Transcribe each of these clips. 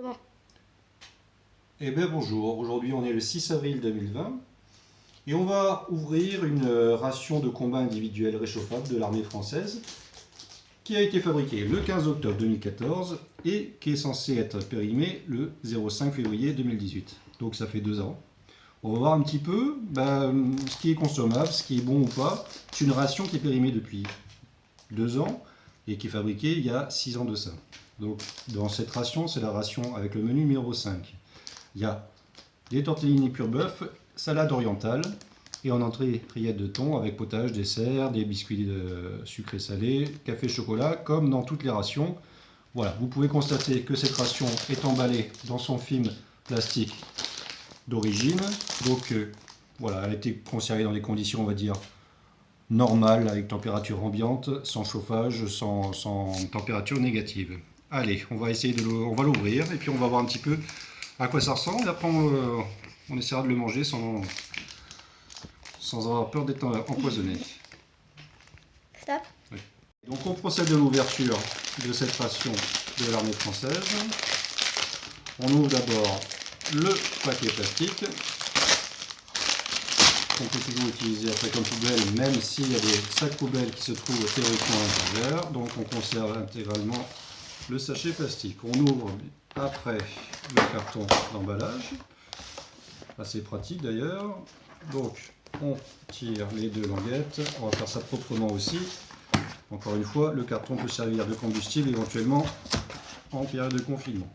C'est bon. Eh bien bonjour, aujourd'hui on est le 6 avril 2020 et on va ouvrir une ration de combat individuelle réchauffable de l'armée française qui a été fabriquée le 15 octobre 2014 et qui est censée être périmée le 05 février 2018. Donc ça fait 2 ans. On va voir un petit peu ce qui est consommable, ce qui est bon ou pas. C'est une ration qui est périmée depuis 2 ans et qui est fabriquée il y a 6 ans de ça. Donc dans cette ration, c'est la ration avec le menu numéro 5. Il y a des tortellini pur bœuf, salade orientale et en entrée rillettes de thon avec potage, dessert, des biscuits sucrés salés, café chocolat comme dans toutes les rations. Voilà, vous pouvez constater que cette ration est emballée dans son film plastique d'origine. Donc voilà, elle a été conservée dans des conditions, on va dire, normales, avec température ambiante, sans chauffage, sans température négative. Allez, on va essayer on va l'ouvrir et puis on va voir un petit peu à quoi ça ressemble. Après, on essaiera de le manger sans avoir peur d'être empoisonné. Stop. Oui. Donc, on procède à l'ouverture de cette ration de l'armée française. On ouvre d'abord le paquet plastique qu'on peut toujours utiliser après comme poubelle, même s'il y a des sacs poubelles qui se trouvent théoriquement à l'intérieur. Donc, on conserve intégralement le sachet plastique. On ouvre après le carton d'emballage, assez pratique d'ailleurs. Donc on tire les deux languettes, on va faire ça proprement aussi. Encore une fois, le carton peut servir de combustible éventuellement en période de confinement.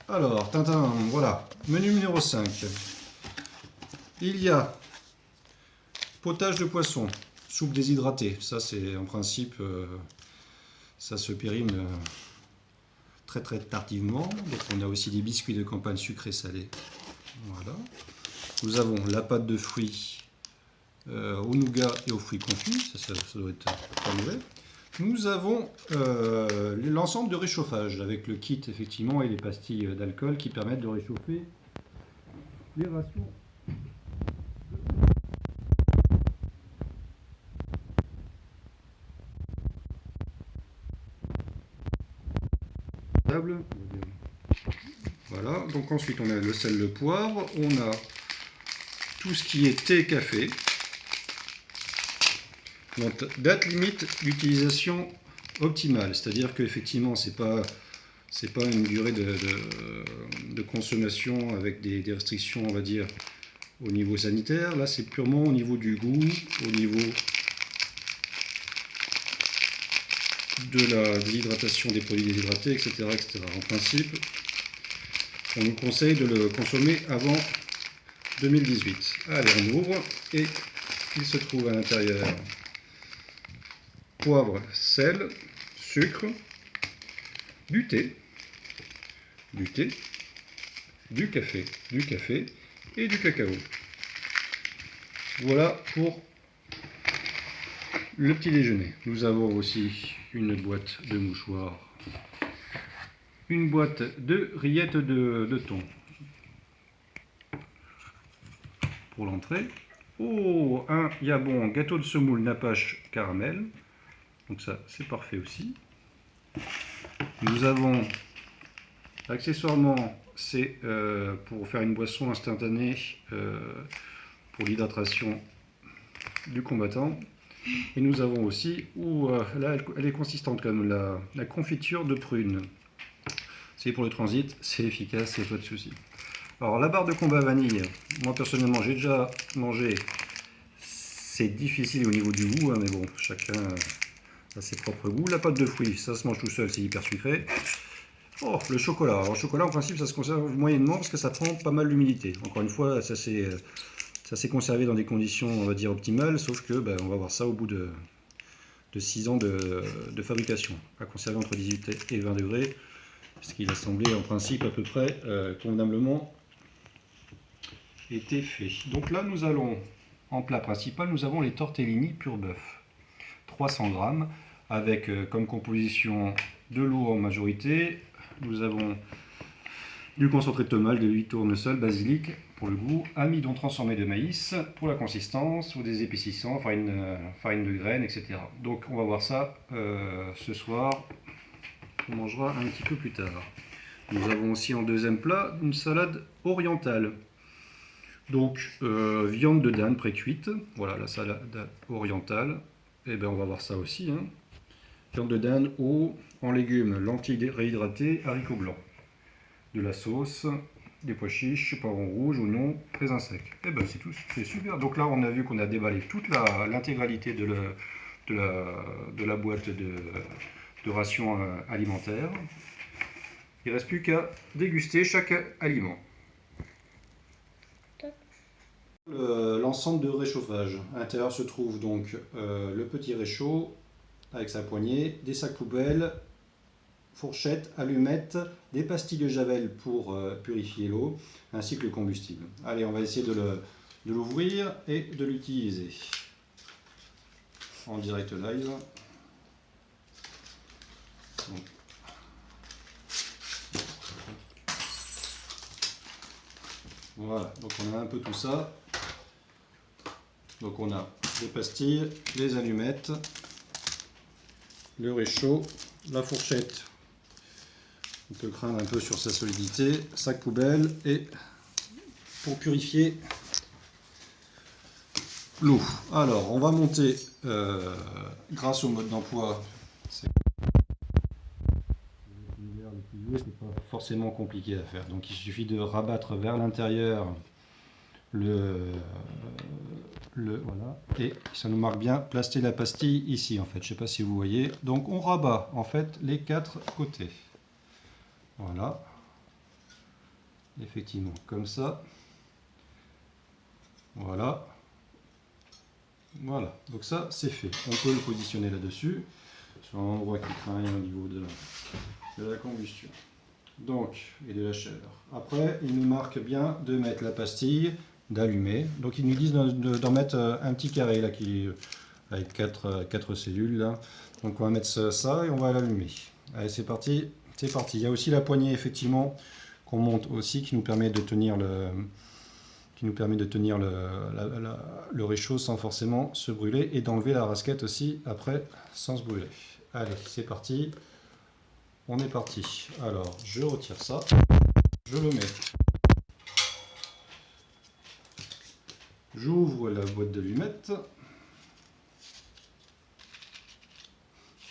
Alors, tintin, voilà, menu numéro 5. Il y a potage de poisson, soupe déshydratée. Ça c'est en principe, ça se périme très tardivement. Donc on a aussi des biscuits de campagne sucrés salés. Voilà. Nous avons la pâte de fruits au nougat et aux fruits confits. Ça doit être pas mauvais. Nous avons l'ensemble de réchauffage avec le kit effectivement et les pastilles d'alcool qui permettent de réchauffer les rations. Voilà, donc ensuite on a le sel, le poivre, on a tout ce qui est thé, café. Donc, date limite d'utilisation optimale, c'est-à-dire qu'effectivement c'est pas une durée de consommation avec des restrictions, on va dire, au niveau sanitaire. Là c'est purement au niveau du goût, au niveau de l'hydratation des produits déshydratés, etc., etc. En principe, on nous conseille de le consommer avant 2018. Allez, on ouvre et il se trouve à l'intérieur poivre, sel, sucre, du thé, du café et du cacao. Voilà pour le petit déjeuner. Nous avons aussi une boîte de mouchoirs, une boîte de rillettes de thon pour l'entrée. Oh, un Yabon gâteau de semoule napache caramel. Donc ça, c'est parfait aussi. Nous avons, accessoirement, c'est pour faire une boisson instantanée pour l'hydratation du combattant. Et nous avons aussi, là elle est consistante comme la confiture de prune. C'est pour le transit, c'est efficace, il n'y a pas de souci. Alors la barre de combat vanille, moi personnellement j'ai déjà mangé, c'est difficile au niveau du goût, hein, mais bon, chacun a ses propres goûts. La pâte de fruits, ça se mange tout seul, c'est hyper sucré. Oh, le chocolat. Alors le chocolat en principe ça se conserve moyennement parce que ça prend pas mal d'humidité. Encore une fois, ça s'est conservé dans des conditions, on va dire, optimales, sauf que on va voir ça au bout de 6 ans de fabrication, à conserver entre 18 et 20 degrés, ce qu'il a semblé en principe à peu près convenablement été fait. Donc là nous allons, en plat principal, nous avons les tortellini pur bœuf, 300 grammes, avec comme composition de l'eau en majorité. Nous avons du concentré de tomate, de l'huile tournesol, basilic pour le goût, amidon transformé de maïs pour la consistance, ou des épaississants, farine de graines, etc. Donc on va voir ça ce soir, on mangera un petit peu plus tard. Nous avons aussi en deuxième plat une salade orientale. Donc, viande de dinde pré-cuite. Voilà, la salade orientale. Et bien, on va voir ça aussi. Hein. Viande de dinde en légumes, lentilles réhydratées, haricots blancs. De la sauce, des pois chiches, poivrons rouges, oignons, raisins secs. Et ben c'est tout, c'est super. Donc là, on a vu qu'on a déballé toute l'intégralité de la boîte de ration alimentaire. Il ne reste plus qu'à déguster chaque aliment. L'ensemble de réchauffage. À l'intérieur se trouve donc le petit réchaud avec sa poignée, des sacs poubelles, fourchettes, allumettes, des pastilles de javel pour purifier l'eau, ainsi que le combustible. Allez, on va essayer de l'ouvrir et de l'utiliser en direct live. Donc. Voilà, donc on a un peu tout ça. Donc on a les pastilles, les allumettes, le réchaud, la fourchette. On peut craindre un peu sur sa solidité, sac poubelle et pour purifier l'eau. Alors on va monter grâce au mode d'emploi. C'est pas forcément compliqué à faire. Donc il suffit de rabattre vers l'intérieur voilà, et ça nous marque bien placer la pastille ici en fait. Je sais pas si vous voyez. Donc on rabat en fait les 4 côtés. Voilà, effectivement, comme ça. Voilà. Voilà, donc ça c'est fait. On peut le positionner là-dessus, sur un endroit qui craint rien au niveau de la combustion. Donc, et de la chaleur. Après, ils nous marquent bien de mettre la pastille, d'allumer. Donc ils nous disent d'en mettre un petit carré là, avec 4 cellules. Là. Donc on va mettre ça et on va l'allumer. Allez, c'est parti. C'est parti. Il y a aussi la poignée, effectivement, qu'on monte aussi, qui nous permet de tenir le réchaud sans forcément se brûler et d'enlever la rasquette aussi après sans se brûler. Allez, c'est parti. On est parti. Alors, je retire ça. Je le mets. J'ouvre la boîte d'allumettes.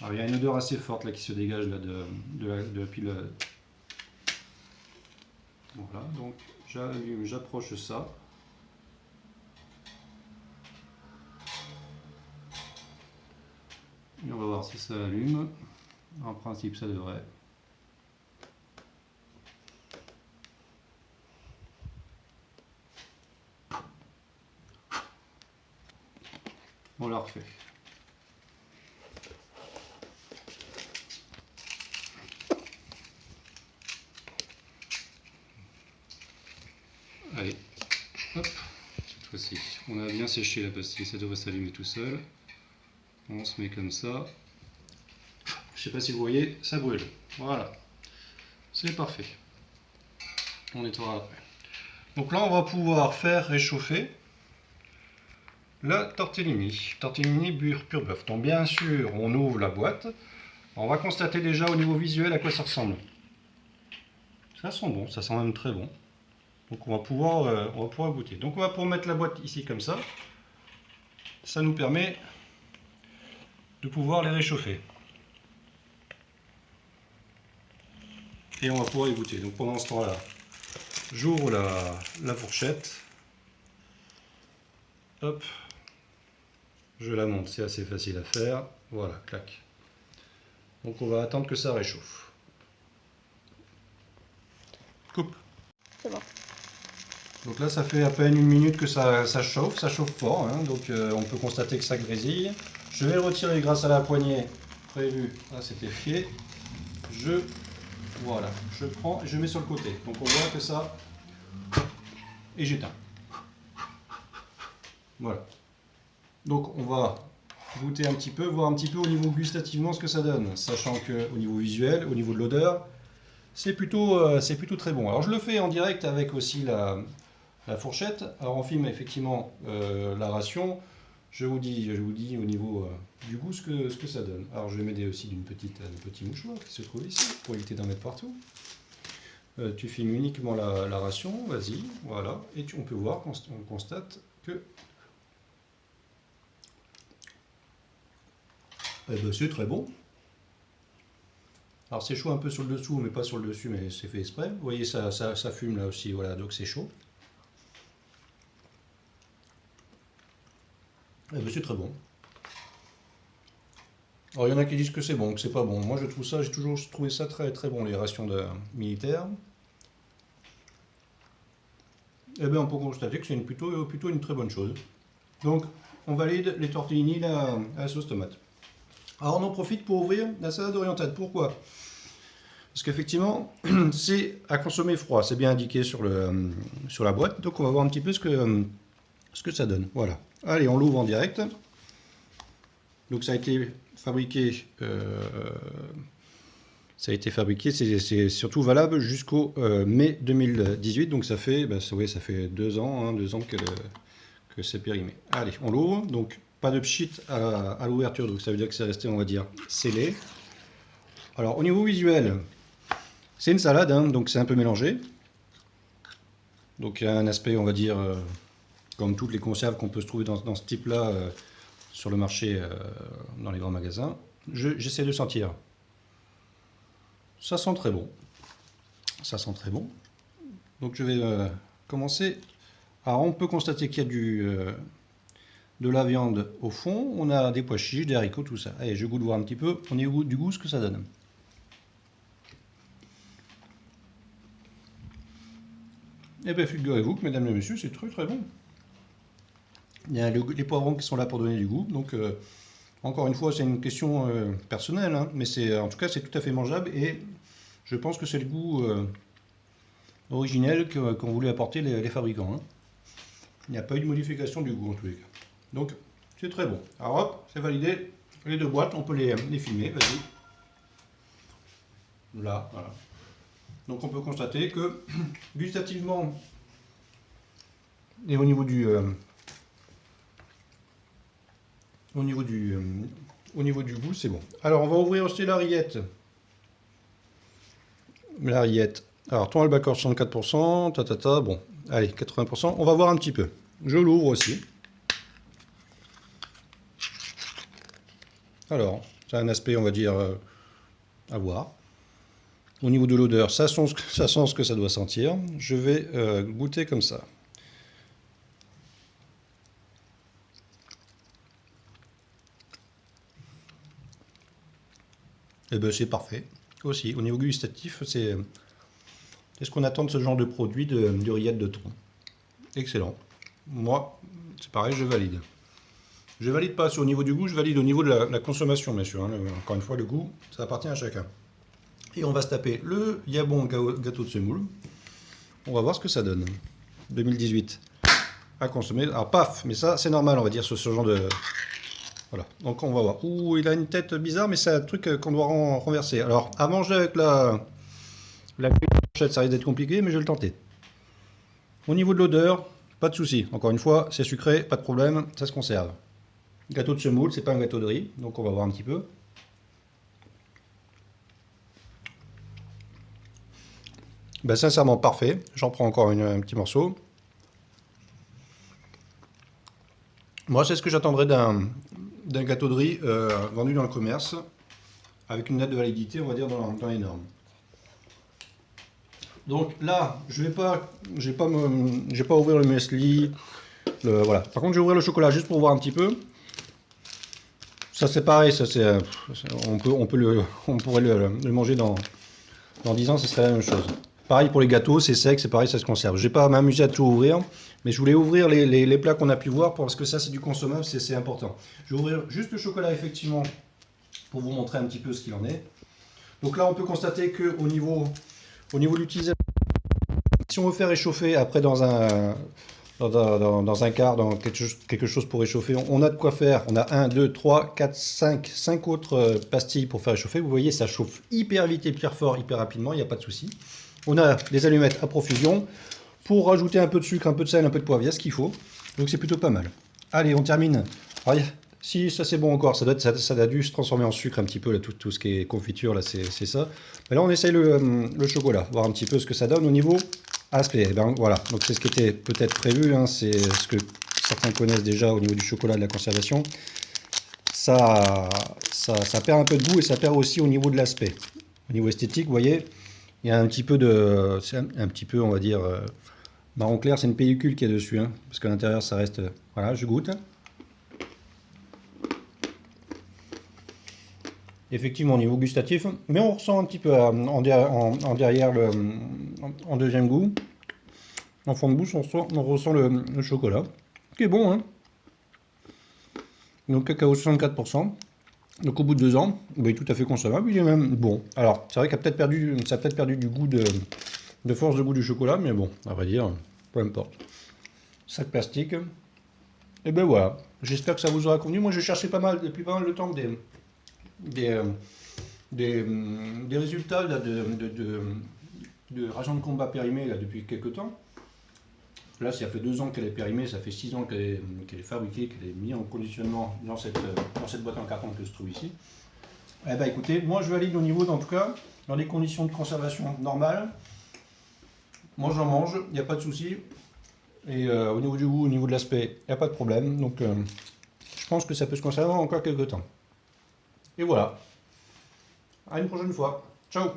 Alors, il y a une odeur assez forte là qui se dégage là, de la pile. Voilà, donc j'allume, j'approche ça. Et on va voir si ça allume. En principe, ça devrait. On la refait. Allez, hop, cette fois-ci, on a bien séché la pastille, ça devrait s'allumer tout seul. On se met comme ça. Je sais pas si vous voyez, ça brûle. Voilà, c'est parfait. On nettoiera après. Donc là, on va pouvoir faire réchauffer la tortellini. Tortellini pur bœuf. Donc bien sûr, on ouvre la boîte. On va constater déjà au niveau visuel à quoi ça ressemble. Ça sent bon, ça sent même très bon. Donc on va pouvoir goûter. Donc on va pouvoir mettre la boîte ici comme ça. Ça nous permet de pouvoir les réchauffer. Et on va pouvoir y goûter. Donc pendant ce temps-là, j'ouvre la fourchette. Hop. Je la monte, c'est assez facile à faire. Voilà, clac. Donc on va attendre que ça réchauffe. Coupe. C'est bon. Donc là, ça fait à peine 1 minute que ça chauffe fort, hein, donc on peut constater que ça grésille. Je vais le retirer grâce à la poignée prévue. Ah, c'était fait. Voilà, je prends et je mets sur le côté. Donc on voit que ça... Et j'éteins. Voilà. Donc on va goûter un petit peu, voir un petit peu au niveau gustativement ce que ça donne. Sachant qu'au niveau visuel, au niveau de l'odeur, c'est plutôt très bon. Alors je le fais en direct avec aussi la fourchette. Alors on filme effectivement la ration. Je vous dis au niveau du goût ce que ça donne. Alors je vais m'aider aussi d'un petit mouchoir qui se trouve ici pour éviter d'en mettre partout. Tu filmes uniquement la ration, vas-y, voilà, et on peut voir, on constate que c'est très bon. Alors c'est chaud un peu sur le dessous, mais pas sur le dessus, mais c'est fait exprès. Vous voyez, ça fume là aussi, voilà, donc c'est chaud. C'est très bon. Alors il y en a qui disent que c'est bon, que c'est pas bon. Moi j'ai toujours trouvé ça très très bon, les rations militaires. Eh bien on peut constater que c'est plutôt une très bonne chose. Donc on valide les tortellini à la sauce tomate. Alors on en profite pour ouvrir la salade orientale. Pourquoi? Parce qu'effectivement c'est à consommer froid, c'est bien indiqué sur la boîte. Donc on va voir un petit peu ce que ça donne. Voilà. Allez, on l'ouvre en direct. Donc ça a été fabriqué, c'est surtout valable jusqu'au mai 2018, donc ça fait, ça fait 2 ans, 2 ans que c'est périmé. Allez, on l'ouvre, donc pas de pchit à l'ouverture, donc ça veut dire que c'est resté, on va dire, scellé. Alors au niveau visuel, c'est une salade, donc c'est un peu mélangé. Donc il y a un aspect, on va dire, comme toutes les conserves qu'on peut se trouver dans ce type-là, sur le marché, dans les grands magasins. J'essaie de sentir. Ça sent très bon. Ça sent très bon. Donc je vais commencer. Alors on peut constater qu'il y a de la viande au fond. On a des pois chiches, des haricots, tout ça. Allez, je goûte voir un petit peu au niveau du goût ce que ça donne. Et bien figurez-vous que mesdames et messieurs, c'est très très bon. Il y a les poivrons qui sont là pour donner du goût. Donc encore une fois, c'est une question personnelle, mais en tout cas, c'est tout à fait mangeable et je pense que c'est le goût originel qu'ont voulu apporter les fabricants. Il n'y a pas eu de modification du goût en tous les cas. Donc, c'est très bon. Alors hop, c'est validé. Les 2 boîtes, on peut les filmer, vas-y. Là, voilà. Donc on peut constater que, gustativement, et au niveau du goût, c'est bon. Alors, on va ouvrir aussi la rillette. La rillette. Alors, thon albacore 64%, bon, allez, 80%. On va voir un petit peu. Je l'ouvre aussi. Alors, ça a un aspect, on va dire, à voir. Au niveau de l'odeur, ça sent ce que ça doit sentir. Je vais goûter comme ça. Et bien c'est parfait. Aussi, au niveau gustatif, c'est ce qu'on attend de ce genre de produit de rillettes de thon. Excellent. Moi, c'est pareil, je valide. Je valide pas au niveau du goût, je valide au niveau de la consommation, bien sûr. Encore une fois, le goût, ça appartient à chacun. Et on va se taper le Yabon gâteau de semoule. On va voir ce que ça donne. 2018. À consommer. Alors, paf, mais ça, c'est normal, on va dire, ce genre de... Voilà, donc on va voir. Ouh, il a une tête bizarre, mais c'est un truc qu'on doit renverser. Alors, à manger avec la fourchette, ça risque d'être compliqué, mais je vais le tenter. Au niveau de l'odeur, pas de souci. Encore une fois, c'est sucré, pas de problème, ça se conserve. Gâteau de semoule, c'est pas un gâteau de riz, donc on va voir un petit peu. Ben, sincèrement, parfait. J'en prends encore un petit morceau. Moi, c'est ce que j'attendrais d'un gâteau de riz vendu dans le commerce, avec une date de validité, on va dire, dans les normes. Donc là, je vais pas ouvrir le muesli. Voilà. Par contre, je vais ouvrir le chocolat juste pour voir un petit peu. Ça c'est pareil, on pourrait le manger dans 10 ans, ce serait la même chose. Pareil pour les gâteaux, c'est sec, c'est pareil, ça se conserve. Je vais pas m'amuser à tout ouvrir, mais je voulais ouvrir les plats qu'on a pu voir parce que ça c'est du consommable, c'est important. Je vais ouvrir juste le chocolat effectivement pour vous montrer un petit peu ce qu'il en est. Donc là on peut constater que au niveau de l'utilisation, si on veut faire réchauffer après dans un quart, dans quelque chose pour réchauffer, on a de quoi faire. On a 1, 2, 3, 4, 5 autres pastilles pour faire réchauffer. Vous voyez, ça chauffe hyper vite, hyper fort, hyper rapidement, il n'y a pas de souci. On a des allumettes à profusion pour rajouter un peu de sucre, un peu de sel, un peu de poivre, il y a ce qu'il faut. Donc c'est plutôt pas mal. Allez, on termine. Alors, Si, ça c'est bon encore, ça a dû se transformer en sucre un petit peu, là, tout ce qui est confiture, là, c'est ça. Mais là, on essaye le chocolat, voir un petit peu ce que ça donne au niveau aspect. Eh ben, voilà, donc c'est ce qui était peut-être prévu, hein, c'est ce que certains connaissent déjà au niveau du chocolat, de la conservation. Ça perd un peu de goût et ça perd aussi au niveau de l'aspect. Au niveau esthétique, vous voyez, il y a un petit peu de... C'est un petit peu, on va dire, marron clair, c'est une pellicule qui est dessus, hein, parce qu'à l'intérieur, ça reste... Voilà, je goûte. Effectivement, au niveau gustatif, mais on ressent un petit peu en derrière, en deuxième goût. En fond de bouche, on ressent le chocolat, qui est bon, hein. Donc cacao 64%. Donc au bout de 2 ans, il est tout à fait consommable, il est même bon. Alors, c'est vrai qu'il a ça a peut-être perdu du goût de force de goût du chocolat, mais bon, à vrai dire, peu importe. Sac plastique. Et ben voilà, j'espère que ça vous aura convenu. Moi, je cherchais depuis pas mal de temps des, euh, des résultats là, de ration de combat périmée là, depuis quelques temps. Là, ça fait 2 ans qu'elle est périmée, ça fait 6 ans qu'elle est fabriquée, qu'elle est mise en conditionnement dans cette boîte en carton que je trouve ici. Eh ben écoutez, moi je valide au niveau, en tout cas, dans les conditions de conservation normales. Moi j'en mange, il n'y a pas de souci. Et au niveau du goût, au niveau de l'aspect, il n'y a pas de problème. Donc je pense que ça peut se conserver encore quelques temps. Et voilà. À une prochaine fois. Ciao!